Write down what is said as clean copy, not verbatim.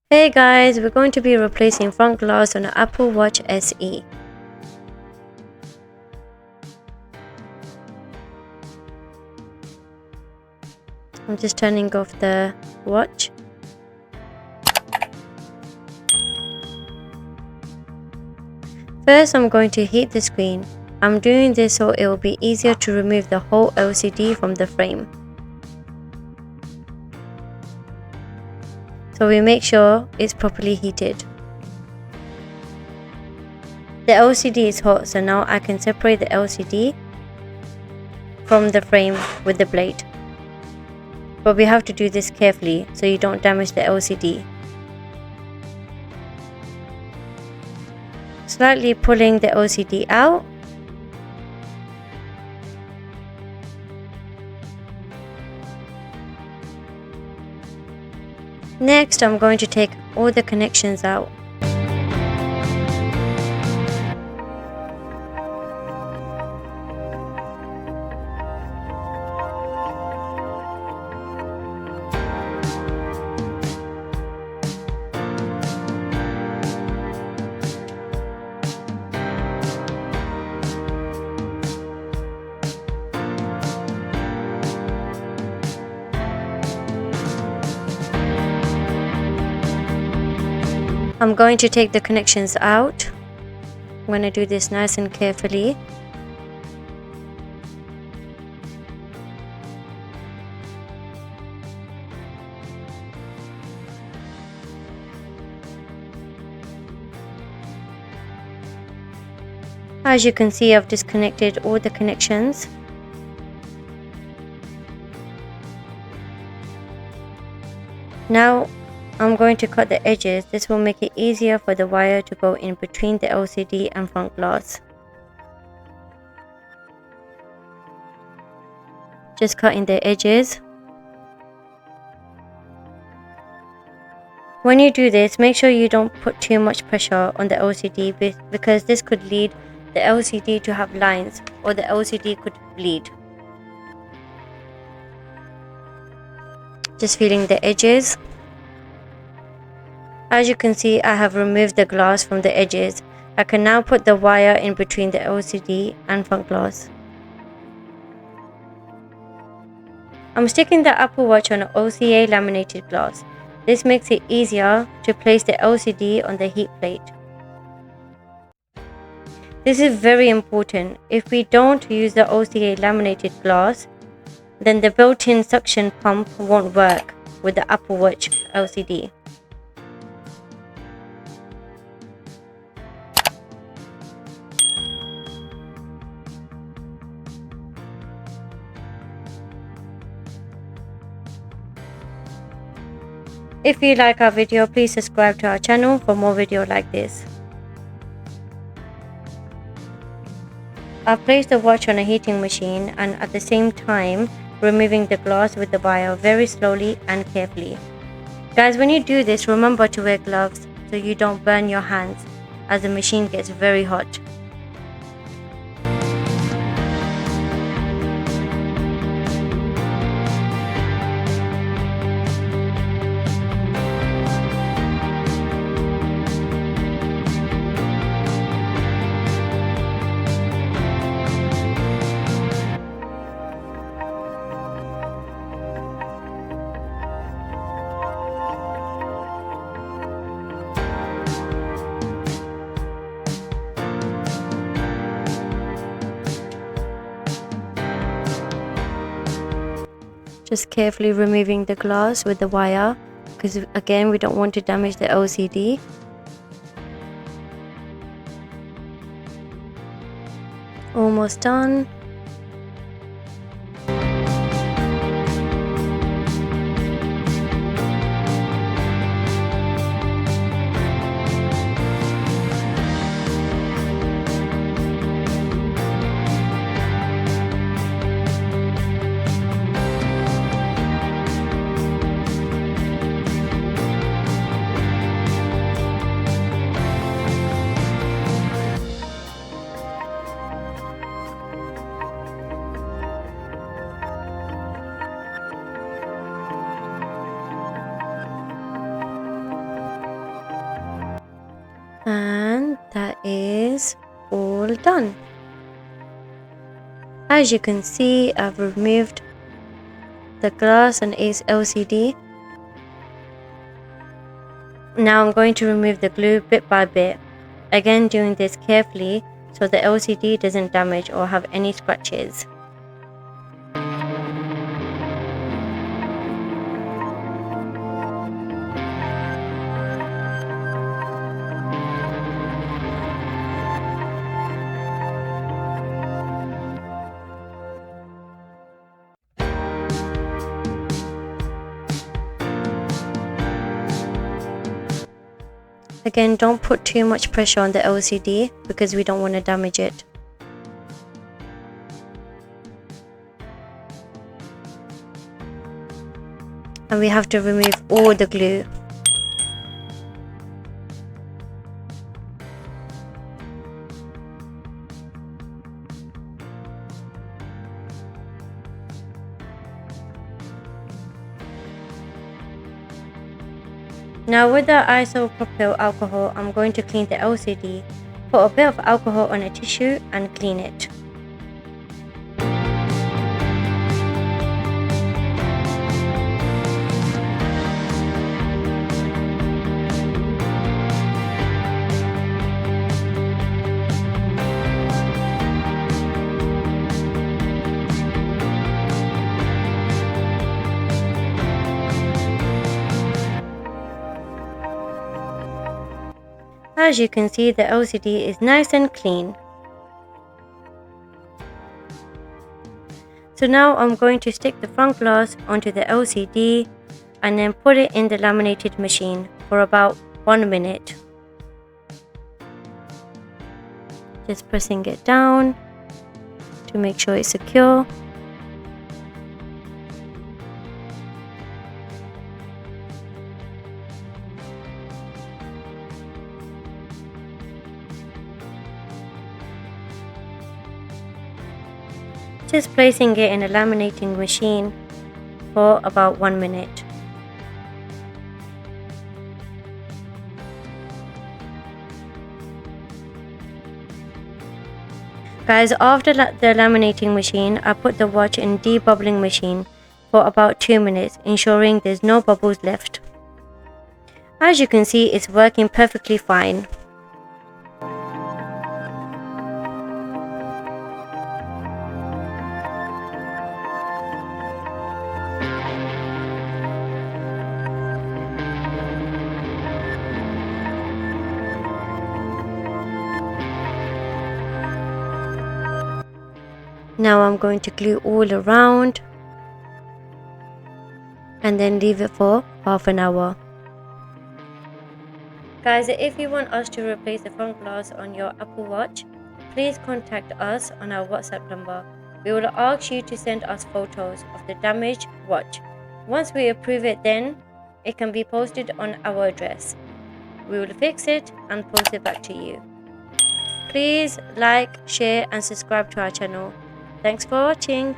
Hey guys, we're going to be replacing front glass on an Apple Watch SE. I'm just turning off the watch. First, I'm going to heat the screen. I'm doing this so it will be easier to remove the whole LCD from the frame. So we make sure it's properly heated. The LCD is hot, so now I can separate the LCD from the frame with the blade. But we have to do this carefully so you don't damage the LCD. Slightly pulling the LCD out. Next, I'm going to take all the connections out. I'm going to take the connections out. I'm going to do this nice and carefully. As you can see, I've disconnected all the connections. Now I'm going to cut the edges. This will make it easier for the wire to go in between the LCD and front glass. Just cutting the edges. When you do this, make sure you don't put too much pressure on the LCD because this could lead the LCD to have lines or the LCD could bleed. Just feeling the edges. As you can see, I have removed the glass from the edges. I can now put the wire in between the LCD and front glass. I'm sticking the Apple Watch on OCA laminated glass. This makes it easier to place the LCD on the heat plate. This is very important. If we don't use the OCA laminated glass, then the built-in suction pump won't work with the Apple Watch LCD. If you like our video, please subscribe to our channel for more videos like this. I've placed the watch on a heating machine and at the same time removing the glass with the wire very slowly and carefully. Guys, when you do this, remember to wear gloves so you don't burn your hands as the machine gets very hot. Just carefully removing the glass with the wire because again we don't want to damage the LCD. Almost done. is all done. As you can see, I've removed the glass and LCD. Now I'm going to remove the glue bit by bit. Again, doing this carefully so the LCD doesn't damage or have any scratches. Again, don't put too much pressure on the LCD because we don't want to damage it. And we have to remove all the glue. Now with the isopropyl alcohol, I'm going to clean the LCD. Put a bit of alcohol on a tissue and clean it. As you can see, the LCD is nice and clean. So now I'm going to stick the front glass onto the LCD and then put it in the laminated machine for about 1 minute. Just pressing it down to make sure it's secure. Just placing it in a laminating machine for about 1 minute. Guys, after the laminating machine, I put the watch in debubbling machine for about 2 minutes, ensuring there's no bubbles left. As you can see, it's working perfectly fine. Now I'm going to glue all around and then leave it for half an hour. Guys, if you want us to replace the front glass on your Apple Watch, please contact us on our WhatsApp number. We will ask you to send us photos of the damaged watch. Once we approve it, then it can be posted on our address. We will fix it and post it back to you. Please like, share and subscribe to our channel. Thanks for watching.